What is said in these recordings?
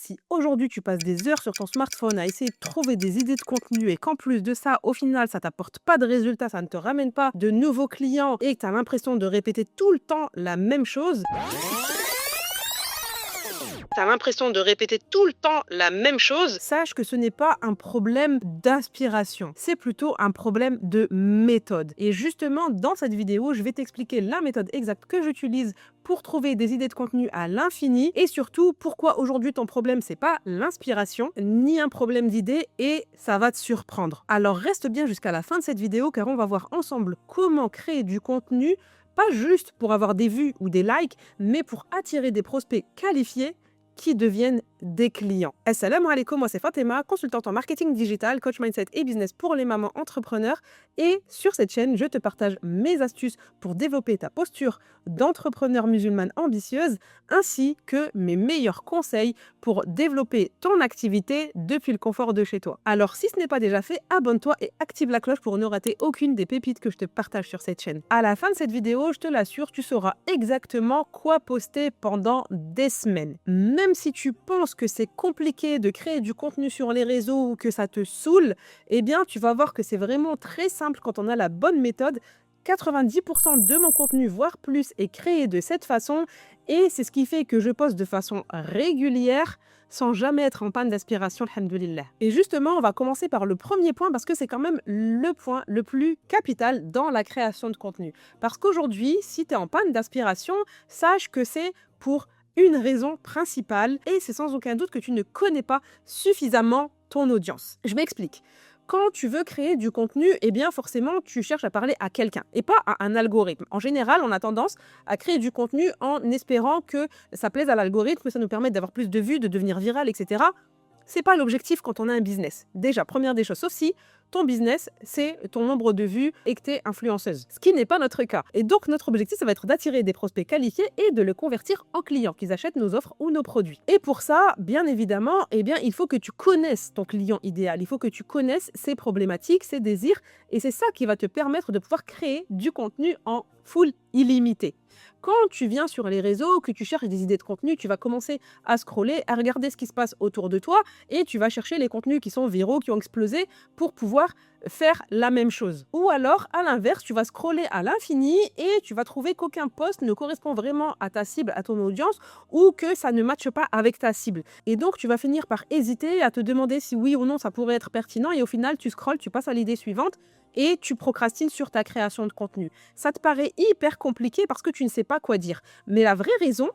Si aujourd'hui tu passes des heures sur ton smartphone à essayer de trouver des idées de contenu et qu'en plus de ça, au final, ça t'apporte pas de résultats, ça ne te ramène pas de nouveaux clients et que tu as l'impression de répéter tout le temps la même chose, sache que ce n'est pas un problème d'inspiration, c'est plutôt un problème de méthode. Et justement, dans cette vidéo, je vais t'expliquer la méthode exacte que j'utilise pour trouver des idées de contenu à l'infini et surtout pourquoi aujourd'hui ton problème c'est pas l'inspiration ni un problème d'idées et ça va te surprendre. Alors reste bien jusqu'à la fin de cette vidéo car on va voir ensemble comment créer du contenu pas juste pour avoir des vues ou des likes, mais pour attirer des prospects qualifiés qui deviennent des clients. Assalamu alaikum, moi c'est Fatima, consultante en marketing digital, coach mindset et business pour les mamans entrepreneurs. Et sur cette chaîne, je te partage mes astuces pour développer ta posture d'entrepreneur musulmane ambitieuse, ainsi que mes meilleurs conseils pour développer ton activité depuis le confort de chez toi. Alors si ce n'est pas déjà fait, abonne-toi et active la cloche pour ne rater aucune des pépites que je te partage sur cette chaîne. À la fin de cette vidéo, je te l'assure, tu sauras exactement quoi poster pendant des semaines. Même si tu penses que c'est compliqué de créer du contenu sur les réseaux ou que ça te saoule, eh bien tu vas voir que c'est vraiment très simple quand on a la bonne méthode. 90% de mon contenu, voire plus, est créé de cette façon et c'est ce qui fait que je poste de façon régulière sans jamais être en panne d'inspiration, alhamdoulilah. Et justement, on va commencer par le premier point parce que c'est quand même le point le plus capital dans la création de contenu. Parce qu'aujourd'hui, si tu es en panne d'inspiration, sache que c'est pour une raison principale et c'est sans aucun doute que tu ne connais pas suffisamment ton audience. Je m'explique. Quand tu veux créer du contenu, eh bien forcément, tu cherches à parler à quelqu'un et pas à un algorithme. En général, on a tendance à créer du contenu en espérant que ça plaise à l'algorithme, que ça nous permette d'avoir plus de vues, de devenir viral, etc. C'est pas l'objectif quand on a un business. Déjà, première des choses, sauf si ton business, c'est ton nombre de vues et que tu es influenceuse. Ce qui n'est pas notre cas. Et donc, notre objectif, ça va être d'attirer des prospects qualifiés et de le convertir en clients, qu'ils achètent nos offres ou nos produits. Et pour ça, bien évidemment, eh bien, il faut que tu connaisses ton client idéal. Il faut que tu connaisses ses problématiques, ses désirs. Et c'est ça qui va te permettre de pouvoir créer du contenu en full illimité. Quand tu viens sur les réseaux, que tu cherches des idées de contenu, tu vas commencer à scroller, à regarder ce qui se passe autour de toi et tu vas chercher les contenus qui sont viraux, qui ont explosé pour pouvoir faire la même chose. Ou alors, à l'inverse, tu vas scroller à l'infini et tu vas trouver qu'aucun post ne correspond vraiment à ta cible, à ton audience ou que ça ne matche pas avec ta cible. Et donc, tu vas finir par hésiter à te demander si oui ou non ça pourrait être pertinent et au final, tu scrolles, tu passes à l'idée suivante et tu procrastines sur ta création de contenu. Ça te paraît hyper compliqué parce que tu ne sais pas quoi dire. Mais la vraie raison,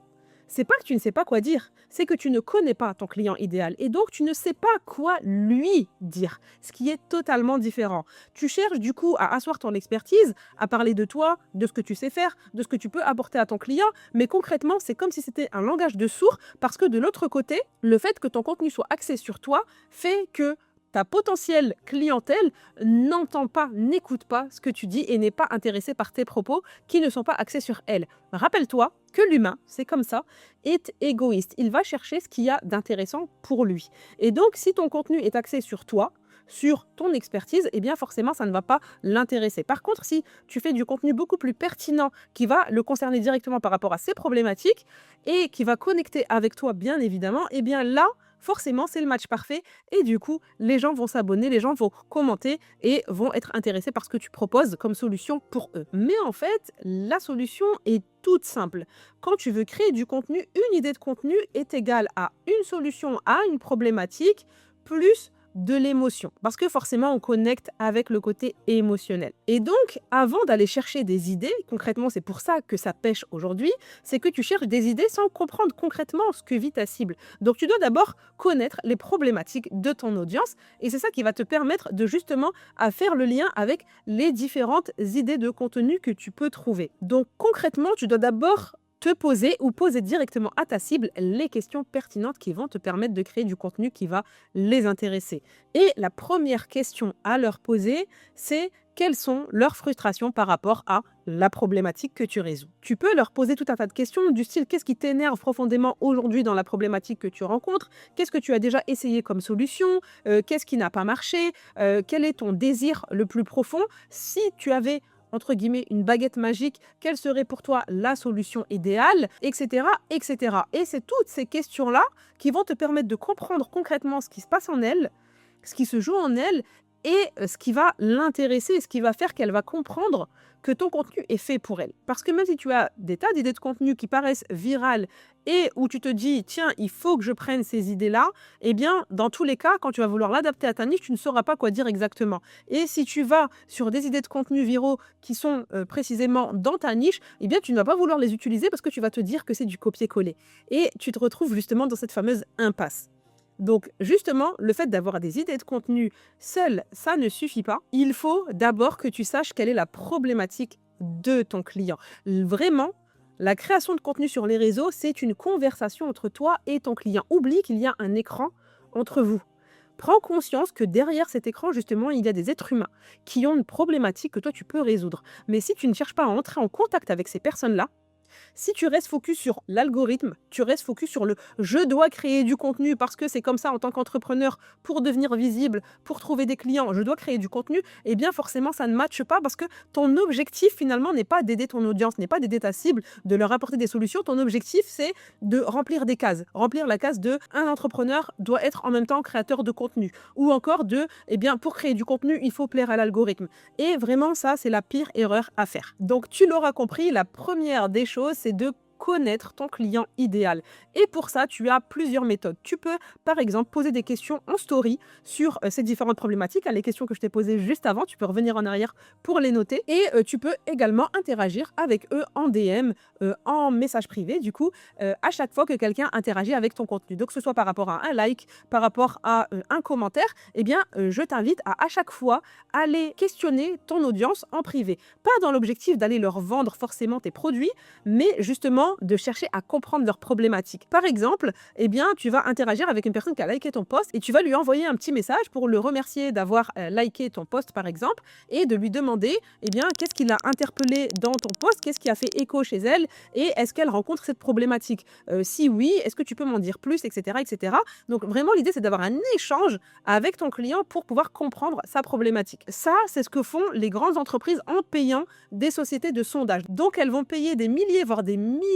c'est pas que tu ne sais pas quoi dire, c'est que tu ne connais pas ton client idéal et donc tu ne sais pas quoi lui dire, ce qui est totalement différent. Tu cherches du coup à asseoir ton expertise, à parler de toi, de ce que tu sais faire, de ce que tu peux apporter à ton client, mais concrètement, c'est comme si c'était un langage de sourds parce que de l'autre côté, le fait que ton contenu soit axé sur toi fait que ta potentielle clientèle n'entend pas, n'écoute pas ce que tu dis et n'est pas intéressée par tes propos qui ne sont pas axés sur elle. Rappelle-toi que l'humain, c'est comme ça, est égoïste. Il va chercher ce qu'il y a d'intéressant pour lui. Et donc, si ton contenu est axé sur toi, sur ton expertise, eh bien forcément, ça ne va pas l'intéresser. Par contre, si tu fais du contenu beaucoup plus pertinent qui va le concerner directement par rapport à ses problématiques et qui va connecter avec toi, bien évidemment, eh bien là, forcément, c'est le match parfait et du coup, les gens vont s'abonner, les gens vont commenter et vont être intéressés par ce que tu proposes comme solution pour eux. Mais en fait, la solution est toute simple. Quand tu veux créer du contenu, une idée de contenu est égale à une solution à une problématique plus de l'émotion. Parce que forcément, on connecte avec le côté émotionnel. Et donc, avant d'aller chercher des idées, concrètement, c'est pour ça que ça pêche aujourd'hui, c'est que tu cherches des idées sans comprendre concrètement ce que vit ta cible. Donc, tu dois d'abord connaître les problématiques de ton audience et c'est ça qui va te permettre de justement à faire le lien avec les différentes idées de contenu que tu peux trouver. Donc, concrètement, tu dois d'abord te poser ou poser directement à ta cible les questions pertinentes qui vont te permettre de créer du contenu qui va les intéresser. Et la première question à leur poser, c'est quelles sont leurs frustrations par rapport à la problématique que tu résous. Tu peux leur poser tout un tas de questions du style qu'est-ce qui t'énerve profondément aujourd'hui dans la problématique que tu rencontres, qu'est-ce que tu as déjà essayé comme solution, qu'est-ce qui n'a pas marché, quel est ton désir le plus profond. Si tu avais entre guillemets, une baguette magique, quelle serait pour toi la solution idéale, etc., etc. Et c'est toutes ces questions-là qui vont te permettre de comprendre concrètement ce qui se passe en elle, ce qui se joue en elle et ce qui va l'intéresser, ce qui va faire qu'elle va comprendre que ton contenu est fait pour elle. Parce que même si tu as des tas d'idées de contenu qui paraissent virales et où tu te dis, tiens, il faut que je prenne ces idées-là, eh bien, dans tous les cas, quand tu vas vouloir l'adapter à ta niche, tu ne sauras pas quoi dire exactement. Et si tu vas sur des idées de contenu viraux qui sont précisément dans ta niche, eh bien, tu ne vas pas vouloir les utiliser parce que tu vas te dire que c'est du copier-coller. Et tu te retrouves justement dans cette fameuse impasse. Donc justement, le fait d'avoir des idées de contenu seul, ça ne suffit pas. Il faut d'abord que tu saches quelle est la problématique de ton client. Vraiment, la création de contenu sur les réseaux, c'est une conversation entre toi et ton client. Oublie qu'il y a un écran entre vous. Prends conscience que derrière cet écran, justement, il y a des êtres humains qui ont une problématique que toi, tu peux résoudre. Mais si tu ne cherches pas à entrer en contact avec ces personnes-là, si tu restes focus sur l'algorithme, tu restes focus sur le je dois créer du contenu parce que c'est comme ça en tant qu'entrepreneur pour devenir visible, pour trouver des clients, je dois créer du contenu, eh bien forcément ça ne matche pas parce que ton objectif finalement n'est pas d'aider ton audience, n'est pas d'aider ta cible, de leur apporter des solutions. Ton objectif c'est de remplir des cases, remplir la case de un entrepreneur doit être en même temps créateur de contenu ou encore de eh bien pour créer du contenu il faut plaire à l'algorithme. Et vraiment ça c'est la pire erreur à faire. Donc tu l'auras compris, la première des choses c'est de connaître ton client idéal. Et pour ça, tu as plusieurs méthodes. Tu peux, par exemple, poser des questions en story sur ces différentes problématiques. Les questions que je t'ai posées juste avant, tu peux revenir en arrière pour les noter. Et tu peux également interagir avec eux en DM, en message privé, du coup, à chaque fois que quelqu'un interagit avec ton contenu. Donc, que ce soit par rapport à un like, par rapport à un commentaire, eh bien, je t'invite à chaque fois, aller questionner ton audience en privé. Pas dans l'objectif d'aller leur vendre forcément tes produits, mais justement de chercher à comprendre leurs problématiques. Par exemple, eh bien, tu vas interagir avec une personne qui a liké ton post et tu vas lui envoyer un petit message pour le remercier d'avoir liké ton post, par exemple, et de lui demander, eh bien, qu'est-ce qui l'a interpellé dans ton post, qu'est-ce qui a fait écho chez elle et est-ce qu'elle rencontre cette problématique. Si oui, est-ce que tu peux m'en dire plus, etc., etc. Donc vraiment, l'idée, c'est d'avoir un échange avec ton client pour pouvoir comprendre sa problématique. Ça, c'est ce que font les grandes entreprises en payant des sociétés de sondage. Donc, elles vont payer des milliers, voire des millions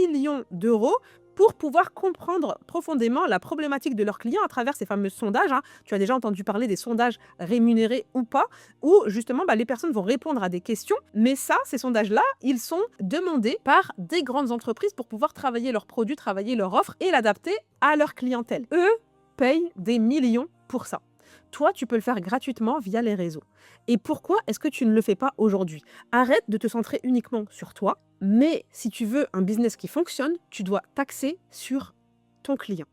d'euros pour pouvoir comprendre profondément la problématique de leurs clients à travers ces fameux sondages. Tu as déjà entendu parler des sondages rémunérés ou pas, où justement les personnes vont répondre à des questions. Mais ça, ces sondages-là, ils sont demandés par des grandes entreprises pour pouvoir travailler leurs produits, travailler leur offre et l'adapter à leur clientèle. Eux payent des millions pour ça. Toi, tu peux le faire gratuitement via les réseaux. Et pourquoi est-ce que tu ne le fais pas aujourd'hui? Arrête de te centrer uniquement sur toi, mais si tu veux un business qui fonctionne, tu dois t'axer sur ton client.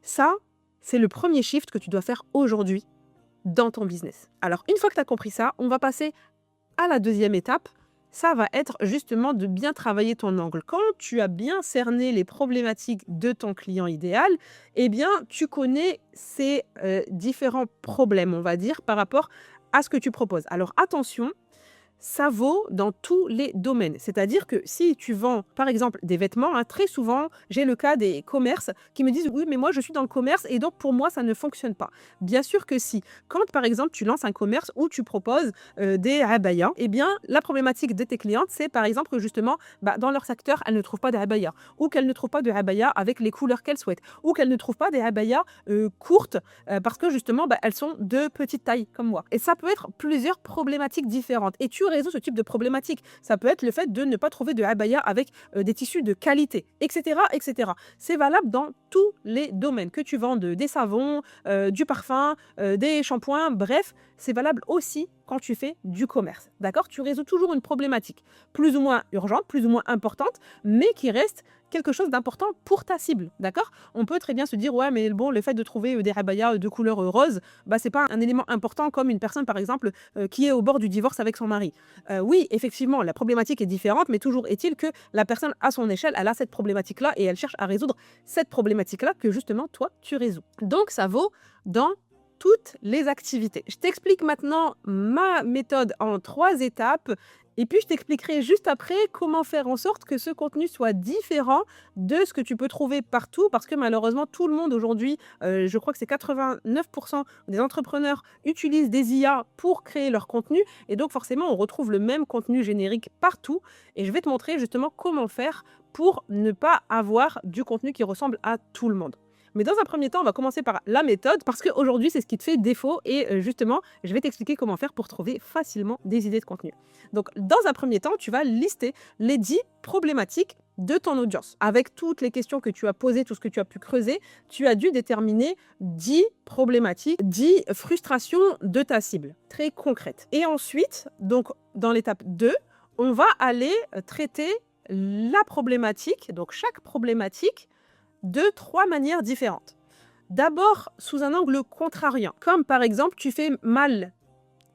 Ça, c'est le premier shift que tu dois faire aujourd'hui dans ton business. Alors, une fois que tu as compris ça, on va passer à la deuxième étape. Ça va être justement de bien travailler ton angle. Quand tu as bien cerné les problématiques de ton client idéal, eh bien, tu connais ces différents problèmes, on va dire, par rapport à ce que tu proposes. Alors, attention, ça vaut dans tous les domaines. C'est-à-dire que si tu vends, par exemple, des vêtements, très souvent, j'ai le cas des commerces qui me disent « Oui, mais moi, je suis dans le commerce et donc, pour moi, ça ne fonctionne pas. » Bien sûr que si. Quand, par exemple, tu lances un commerce où tu proposes des abayas, eh bien, la problématique de tes clientes, c'est, par exemple, que justement, dans leur secteur, elles ne trouvent pas de abayas ou qu'elles ne trouvent pas de abayas avec les couleurs qu'elles souhaitent ou qu'elles ne trouvent pas des abayas courtes parce que, justement, elles sont de petite taille, comme moi. Et ça peut être plusieurs problématiques différentes. Et tu résout ce type de problématique. Ça peut être le fait de ne pas trouver de abaya avec des tissus de qualité, etc., etc. C'est valable dans tous les domaines, que tu vendes des savons, du parfum, des shampoings, bref, c'est valable aussi quand tu fais du commerce. D'accord? Tu résous toujours une problématique plus ou moins urgente, plus ou moins importante, mais qui reste quelque chose d'important pour ta cible, d'accord? On peut très bien se dire, ouais, mais bon, le fait de trouver des abayas de couleur rose, c'est pas un élément important comme une personne, par exemple, qui est au bord du divorce avec son mari. Oui, effectivement, la problématique est différente, mais toujours est-il que la personne, à son échelle, elle a cette problématique-là et elle cherche à résoudre cette problématique-là que justement, toi, tu résous. Donc, ça vaut dans toutes les activités. Je t'explique maintenant ma méthode en 3 étapes Et puis, je t'expliquerai juste après comment faire en sorte que ce contenu soit différent de ce que tu peux trouver partout, parce que malheureusement, tout le monde aujourd'hui, je crois que c'est 89% des entrepreneurs utilisent des IA pour créer leur contenu. Et donc, forcément, on retrouve le même contenu générique partout. Et je vais te montrer justement comment faire pour ne pas avoir du contenu qui ressemble à tout le monde. Mais dans un premier temps, on va commencer par la méthode parce qu'aujourd'hui, c'est ce qui te fait défaut et justement, je vais t'expliquer comment faire pour trouver facilement des idées de contenu. Donc, dans un premier temps, tu vas lister les 10 problématiques de ton audience. Avec toutes les questions que tu as posées, tout ce que tu as pu creuser, tu as dû déterminer 10 problématiques, 10 frustrations de ta cible, très concrètes. Et ensuite, donc dans l'étape 2, on va aller traiter la problématique, donc chaque problématique, de 3 manières différentes. D'abord, sous un angle contrariant, comme par exemple, tu fais mal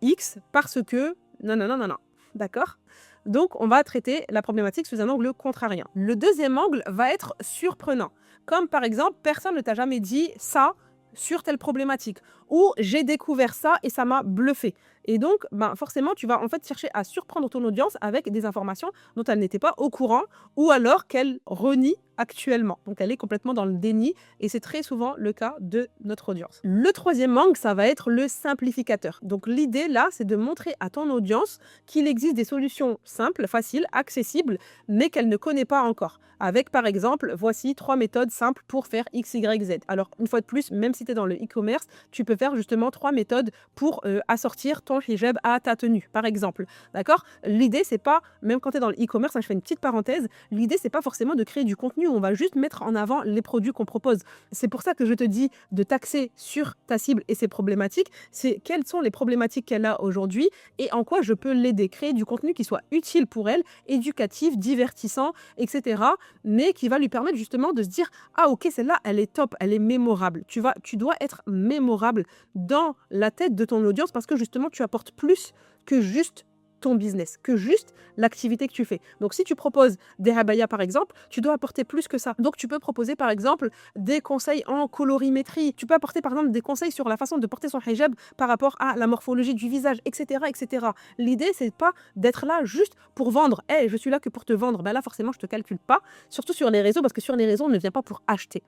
X parce que non, non, non, non, non. D'accord? Donc, on va traiter la problématique sous un angle contrariant. Le deuxième angle va être surprenant, comme par exemple, personne ne t'a jamais dit ça sur telle problématique, ou j'ai découvert ça et ça m'a bluffé. Et donc, forcément, tu vas en fait chercher à surprendre ton audience avec des informations dont elle n'était pas au courant, ou alors qu'elle renie actuellement. Donc, elle est complètement dans le déni, et c'est très souvent le cas de notre audience. Le troisième angle, ça va être le simplificateur. Donc, l'idée là, c'est de montrer à ton audience qu'il existe des solutions simples, faciles, accessibles, mais qu'elle ne connaît pas encore. Avec, par exemple, voici 3 méthodes simples pour faire X, Y, Z. Alors, une fois de plus, même si tu es dans le e-commerce, tu peux faire justement 3 méthodes pour assortir ton hijab à ta tenue, par exemple. D'accord? L'idée, c'est pas, même quand tu es dans le e-commerce, je fais une petite parenthèse, l'idée, c'est pas forcément de créer du contenu où on va juste mettre en avant les produits qu'on propose. C'est pour ça que je te dis de t'axer sur ta cible et ses problématiques. C'est quelles sont les problématiques qu'elle a aujourd'hui et en quoi je peux l'aider. Créer du contenu qui soit utile pour elle, éducatif, divertissant, etc. Mais qui va lui permettre justement de se dire « Ah ok, celle-là, elle est top, elle est mémorable. » Tu dois être mémorable dans la tête de ton audience parce que justement, tu apportes plus que juste ton business, que juste l'activité que tu fais. Donc, si tu proposes des abayas, par exemple, tu dois apporter plus que ça. Donc, tu peux proposer, par exemple, des conseils en colorimétrie. Tu peux apporter, par exemple, des conseils sur la façon de porter son hijab par rapport à la morphologie du visage, etc., etc. L'idée, c'est pas d'être là juste pour vendre. « Hey, je suis là que pour te vendre. » Ben là, forcément, je te calcule pas. Surtout sur les réseaux, parce que sur les réseaux, on ne vient pas pour acheter.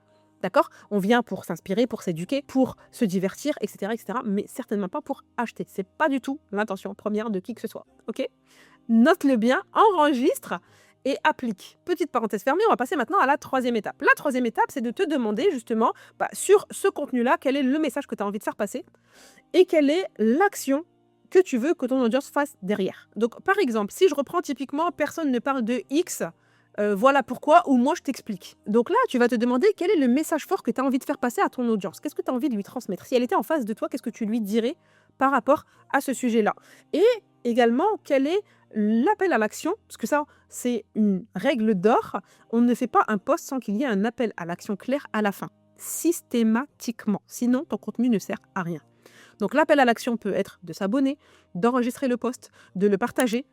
D'accord? On vient pour s'inspirer, pour s'éduquer, pour se divertir, etc., mais certainement pas pour acheter. C'est pas du tout l'intention première de qui que ce soit. Ok? Note-le bien, enregistre et applique. Petite parenthèse fermée, on va passer maintenant à la troisième étape. La troisième étape, c'est de te demander justement sur ce contenu-là, quel est le message que tu as envie de faire passer et quelle est l'action que tu veux que ton audience fasse derrière. Donc, par exemple, si je reprends typiquement, personne ne parle de X, voilà pourquoi, ou moi je t'explique. Donc là, tu vas te demander quel est le message fort que tu as envie de faire passer à ton audience. Qu'est-ce que tu as envie de lui transmettre? Si elle était en face de toi, qu'est-ce que tu lui dirais par rapport à ce sujet-là? Et également, quel est l'appel à l'action? Parce que ça, c'est une règle d'or. On ne fait pas un post sans qu'il y ait un appel à l'action clair à la fin. Systématiquement. Sinon, ton contenu ne sert à rien. Donc l'appel à l'action peut être de s'abonner, d'enregistrer le post, de le partager,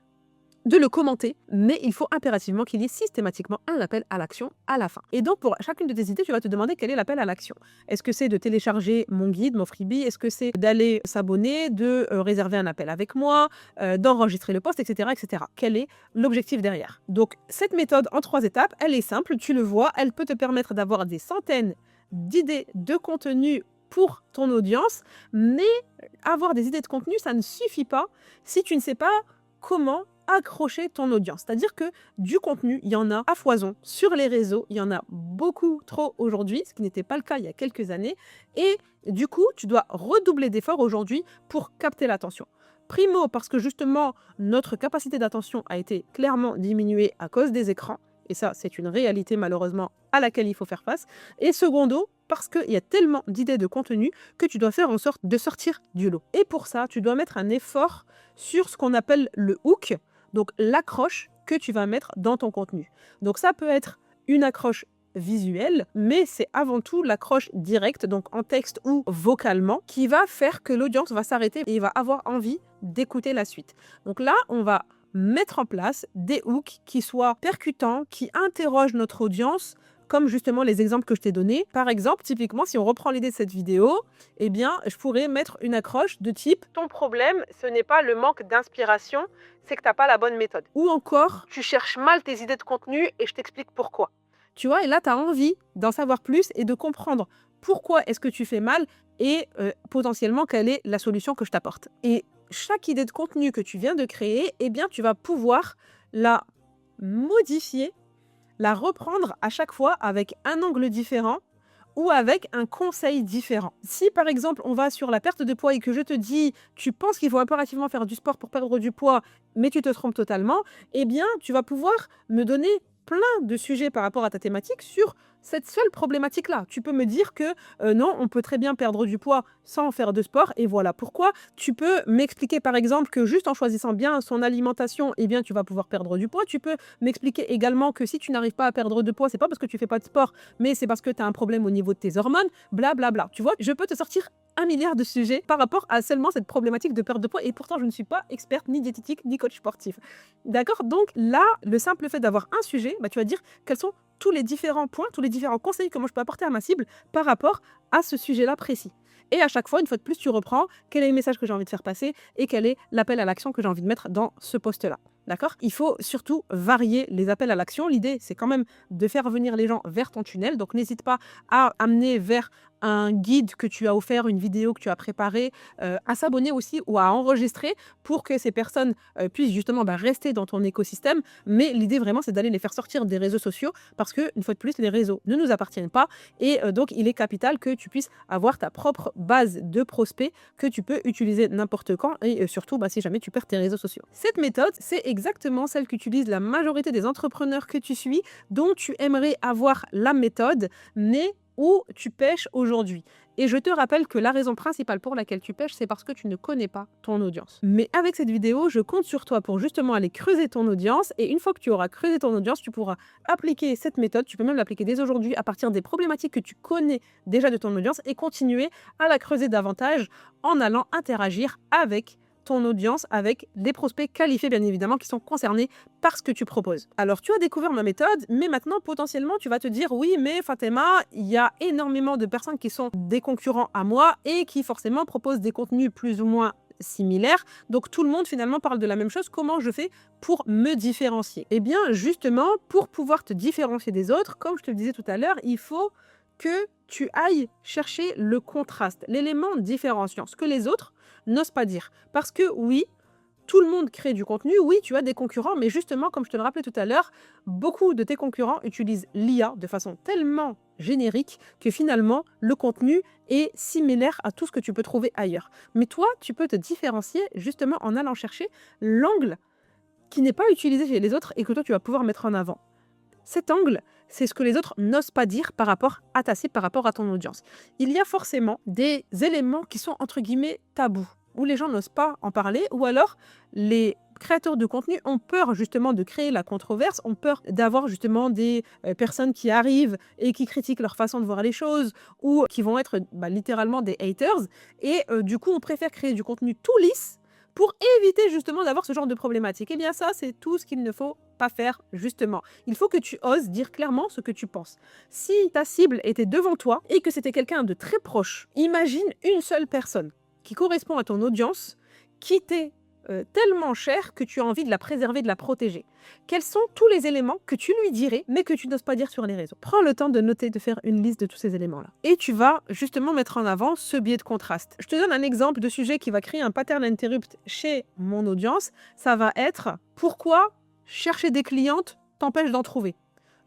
de le commenter, mais il faut impérativement qu'il y ait systématiquement un appel à l'action à la fin. Et donc, pour chacune de tes idées, tu vas te demander quel est l'appel à l'action. Est-ce que c'est de télécharger mon guide, mon freebie? Est-ce que c'est d'aller s'abonner, de réserver un appel avec moi, d'enregistrer le post, etc., etc. Quel est l'objectif derrière? Donc, cette méthode en 3 étapes, elle est simple, tu le vois, elle peut te permettre d'avoir des centaines d'idées de contenu pour ton audience, mais avoir des idées de contenu, ça ne suffit pas si tu ne sais pas comment accrocher ton audience. C'est-à-dire que du contenu, il y en a à foison sur les réseaux, il y en a beaucoup trop aujourd'hui, ce qui n'était pas le cas il y a quelques années. Et du coup, tu dois redoubler d'efforts aujourd'hui pour capter l'attention. Primo, parce que justement, notre capacité d'attention a été clairement diminuée à cause des écrans. Et ça, c'est une réalité malheureusement à laquelle il faut faire face. Et secondo, parce qu'il y a tellement d'idées de contenu que tu dois faire en sorte de sortir du lot. Et pour ça, tu dois mettre un effort sur ce qu'on appelle le hook, donc l'accroche que tu vas mettre dans ton contenu. Donc ça peut être une accroche visuelle, mais c'est avant tout l'accroche directe, donc en texte ou vocalement, qui va faire que l'audience va s'arrêter et va avoir envie d'écouter la suite. Donc là, on va mettre en place des hooks qui soient percutants, qui interrogent notre audience comme justement les exemples que je t'ai donnés. Par exemple, typiquement, si on reprend l'idée de cette vidéo, eh bien, je pourrais mettre une accroche de type « Ton problème, ce n'est pas le manque d'inspiration, c'est que tu n'as pas la bonne méthode. » Ou encore « Tu cherches mal tes idées de contenu et je t'explique pourquoi. » Tu vois, et là, tu as envie d'en savoir plus et de comprendre pourquoi est-ce que tu fais mal et potentiellement quelle est la solution que je t'apporte. Et chaque idée de contenu que tu viens de créer, eh bien, tu vas pouvoir la modifier, la reprendre à chaque fois avec un angle différent ou avec un conseil différent. Si par exemple on va sur la perte de poids et que je te dis tu penses qu'il faut impérativement faire du sport pour perdre du poids mais tu te trompes totalement, eh bien tu vas pouvoir me donner plein de sujets par rapport à ta thématique sur cette seule problématique-là. Tu peux me dire que non, on peut très bien perdre du poids sans faire de sport et voilà pourquoi. Tu peux m'expliquer par exemple que juste en choisissant bien son alimentation, eh bien tu vas pouvoir perdre du poids. Tu peux m'expliquer également que si tu n'arrives pas à perdre de poids, c'est pas parce que tu fais pas de sport, mais c'est parce que tu as un problème au niveau de tes hormones, blablabla. Bla bla. Tu vois, je peux te sortir un milliard de sujets par rapport à seulement cette problématique de perte de poids et pourtant je ne suis pas experte ni diététique ni coach sportif. D'accord? Donc là, le simple fait d'avoir un sujet, bah, tu vas dire quels sont tous les différents points, tous les différents conseils que moi je peux apporter à ma cible par rapport à ce sujet-là précis. Et à chaque fois, une fois de plus, tu reprends quel est le message que j'ai envie de faire passer et quel est l'appel à l'action que j'ai envie de mettre dans ce post-là. D'accord? Il faut surtout varier les appels à l'action. L'idée, c'est quand même de faire venir les gens vers ton tunnel. Donc, n'hésite pas à amener vers un guide que tu as offert, une vidéo que tu as préparée, à s'abonner aussi ou à enregistrer pour que ces personnes puissent justement rester dans ton écosystème. Mais l'idée vraiment, c'est d'aller les faire sortir des réseaux sociaux parce que, une fois de plus, les réseaux ne nous appartiennent pas. Et donc, il est capital que tu puisses avoir ta propre base de prospects que tu peux utiliser n'importe quand et surtout si jamais tu perds tes réseaux sociaux. Cette méthode, c'est exactement celle qu'utilisent la majorité des entrepreneurs que tu suis, dont tu aimerais avoir la méthode, mais où tu pêches aujourd'hui. Et je te rappelle que la raison principale pour laquelle tu pêches, c'est parce que tu ne connais pas ton audience. Mais avec cette vidéo, je compte sur toi pour justement aller creuser ton audience. Et une fois que tu auras creusé ton audience, tu pourras appliquer cette méthode. Tu peux même l'appliquer dès aujourd'hui à partir des problématiques que tu connais déjà de ton audience et continuer à la creuser davantage en allant interagir avec ton audience, avec des prospects qualifiés bien évidemment qui sont concernés par ce que tu proposes. Alors tu as découvert ma méthode, mais maintenant potentiellement tu vas te dire oui mais Fatima, il y a énormément de personnes qui sont des concurrents à moi et qui forcément proposent des contenus plus ou moins similaires, donc tout le monde finalement parle de la même chose. Comment je fais pour me différencier? Eh bien justement, pour pouvoir te différencier des autres, comme je te le disais tout à l'heure, il faut que tu ailles chercher le contraste, l'élément différenciant, ce que les autres n'osent pas dire. Parce que oui, tout le monde crée du contenu, oui, tu as des concurrents, mais justement, comme je te le rappelais tout à l'heure, beaucoup de tes concurrents utilisent l'IA de façon tellement générique que finalement, le contenu est similaire à tout ce que tu peux trouver ailleurs. Mais toi, tu peux te différencier justement en allant chercher l'angle qui n'est pas utilisé chez les autres et que toi, tu vas pouvoir mettre en avant. Cet angle, c'est ce que les autres n'osent pas dire par rapport à ta cible, par rapport à ton audience. Il y a forcément des éléments qui sont entre guillemets tabous, où les gens n'osent pas en parler, ou alors les créateurs de contenu ont peur justement de créer la controverse, ont peur d'avoir justement des personnes qui arrivent et qui critiquent leur façon de voir les choses, ou qui vont être littéralement des haters, et du coup on préfère créer du contenu tout lisse pour éviter justement d'avoir ce genre de problématique. Eh bien ça, c'est tout ce qu'il ne faut pas faire justement. Il faut que tu oses dire clairement ce que tu penses. Si ta cible était devant toi et que c'était quelqu'un de très proche, imagine une seule personne qui correspond à ton audience, qui t'est tellement chère que tu as envie de la préserver, de la protéger. Quels sont tous les éléments que tu lui dirais, mais que tu n'oses pas dire sur les réseaux? Prends le temps de noter, de faire une liste de tous ces éléments-là. Et tu vas justement mettre en avant ce biais de contraste. Je te donne un exemple de sujet qui va créer un pattern interrupt chez mon audience. Ça va être pourquoi chercher des clientes t'empêche d'en trouver.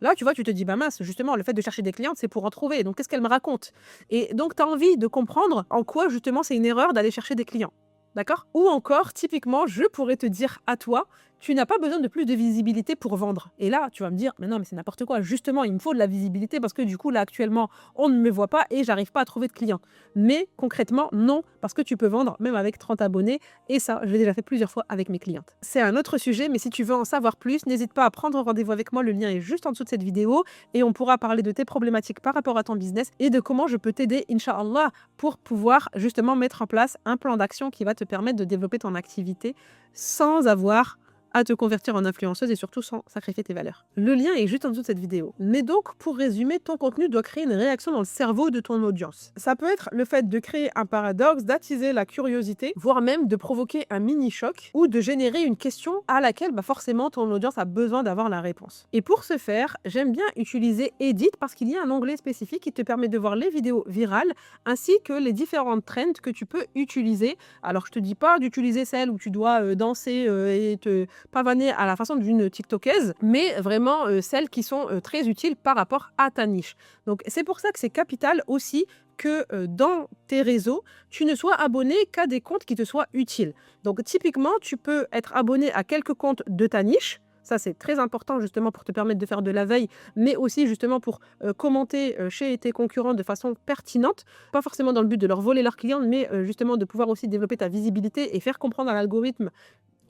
Là, tu vois, tu te dis, mince, justement, le fait de chercher des clientes, c'est pour en trouver. Donc, qu'est-ce qu'elle me raconte? Et donc, tu as envie de comprendre en quoi, justement, c'est une erreur d'aller chercher des clients. D'accord? Ou encore, typiquement, je pourrais te dire à toi, tu n'as pas besoin de plus de visibilité pour vendre. Et là, tu vas me dire, mais non, mais c'est n'importe quoi. Justement, il me faut de la visibilité parce que du coup, là, actuellement, on ne me voit pas et j'arrive pas à trouver de clients. Mais concrètement, non, parce que tu peux vendre même avec 30 abonnés. Et ça, je l'ai déjà fait plusieurs fois avec mes clientes. C'est un autre sujet, mais si tu veux en savoir plus, n'hésite pas à prendre rendez-vous avec moi. Le lien est juste en dessous de cette vidéo et on pourra parler de tes problématiques par rapport à ton business et de comment je peux t'aider, Inch'Allah, pour pouvoir justement mettre en place un plan d'action qui va te permettre de développer ton activité sans avoir à te convertir en influenceuse et surtout sans sacrifier tes valeurs. Le lien est juste en dessous de cette vidéo. Mais donc, pour résumer, ton contenu doit créer une réaction dans le cerveau de ton audience. Ça peut être le fait de créer un paradoxe, d'attiser la curiosité, voire même de provoquer un mini-choc ou de générer une question à laquelle forcément ton audience a besoin d'avoir la réponse. Et pour ce faire, j'aime bien utiliser Edit parce qu'il y a un onglet spécifique qui te permet de voir les vidéos virales ainsi que les différentes trends que tu peux utiliser. Alors, je te dis pas d'utiliser celle où tu dois danser et te pavaner à la façon d'une TikTokaise, mais vraiment celles qui sont très utiles par rapport à ta niche. Donc, c'est pour ça que c'est capital aussi que dans tes réseaux, tu ne sois abonné qu'à des comptes qui te soient utiles. Donc, typiquement, tu peux être abonné à quelques comptes de ta niche. Ça, c'est très important justement pour te permettre de faire de la veille, mais aussi justement pour commenter chez tes concurrents de façon pertinente. Pas forcément dans le but de leur voler leurs clients, mais justement de pouvoir aussi développer ta visibilité et faire comprendre à l'algorithme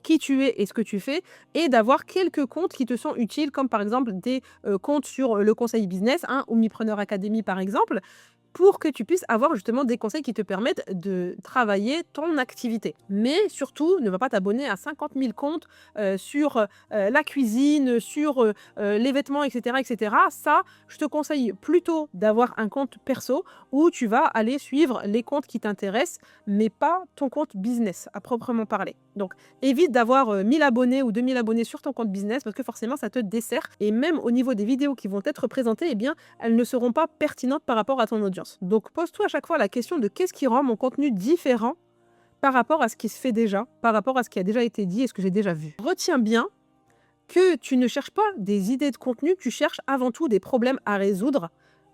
qui tu es et ce que tu fais, et d'avoir quelques comptes qui te sont utiles, comme par exemple des comptes sur le conseil business, Omnipreneur Academy par exemple, pour que tu puisses avoir justement des conseils qui te permettent de travailler ton activité. Mais surtout, ne va pas t'abonner à 50 000 comptes sur la cuisine, sur les vêtements, etc., etc. Ça, je te conseille plutôt d'avoir un compte perso où tu vas aller suivre les comptes qui t'intéressent, mais pas ton compte business à proprement parler. Donc, évite d'avoir 1000 abonnés ou 2000 abonnés sur ton compte business parce que forcément, ça te dessert. Et même au niveau des vidéos qui vont être présentées, eh bien, elles ne seront pas pertinentes par rapport à ton audience. Donc, pose-toi à chaque fois la question de qu'est-ce qui rend mon contenu différent par rapport à ce qui se fait déjà, par rapport à ce qui a déjà été dit et ce que j'ai déjà vu. Retiens bien que tu ne cherches pas des idées de contenu, tu cherches avant tout des problèmes à résoudre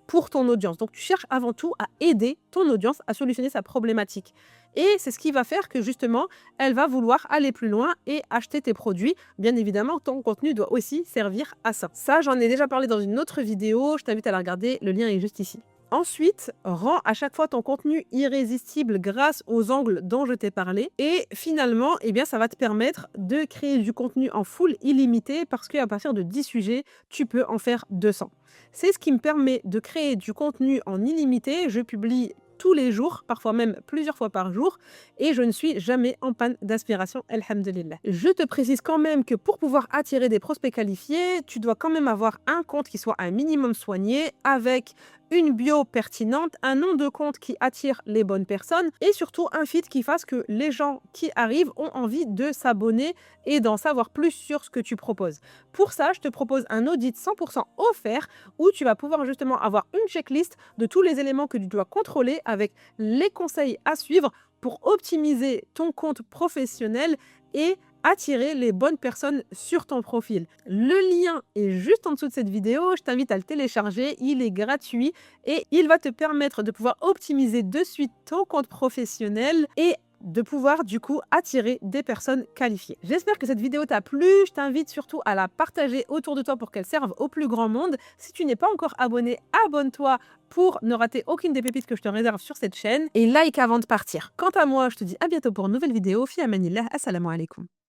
pour ton audience. Donc, tu cherches avant tout à aider ton audience à solutionner sa problématique. Et c'est ce qui va faire que justement, elle va vouloir aller plus loin et acheter tes produits. Bien évidemment, ton contenu doit aussi servir à ça. Ça, j'en ai déjà parlé dans une autre vidéo. Je t'invite à la regarder. Le lien est juste ici. Ensuite, rends à chaque fois ton contenu irrésistible grâce aux angles dont je t'ai parlé. Et finalement, eh bien, ça va te permettre de créer du contenu en full illimité parce qu'à partir de 10 sujets, tu peux en faire 200. C'est ce qui me permet de créer du contenu en illimité. Je publie tous les jours, parfois même plusieurs fois par jour, et je ne suis jamais en panne d'inspiration, alhamdulillah. Je te précise quand même que pour pouvoir attirer des prospects qualifiés, tu dois quand même avoir un compte qui soit un minimum soigné, avec une bio pertinente, un nom de compte qui attire les bonnes personnes, et surtout un feed qui fasse que les gens qui arrivent ont envie de s'abonner et d'en savoir plus sur ce que tu proposes. Pour ça, je te propose un audit 100% offert où tu vas pouvoir justement avoir une checklist de tous les éléments que tu dois contrôler avec les conseils à suivre pour optimiser ton compte professionnel et attirer les bonnes personnes sur ton profil. Le lien est juste en dessous de cette vidéo, je t'invite à le télécharger, il est gratuit et il va te permettre de pouvoir optimiser de suite ton compte professionnel et de pouvoir du coup attirer des personnes qualifiées. J'espère que cette vidéo t'a plu, je t'invite surtout à la partager autour de toi pour qu'elle serve au plus grand monde. Si tu n'es pas encore abonné, abonne-toi pour ne rater aucune des pépites que je te réserve sur cette chaîne et like avant de partir. Quant à moi, je te dis à bientôt pour une nouvelle vidéo. Fi amanillah, assalamu alaikum.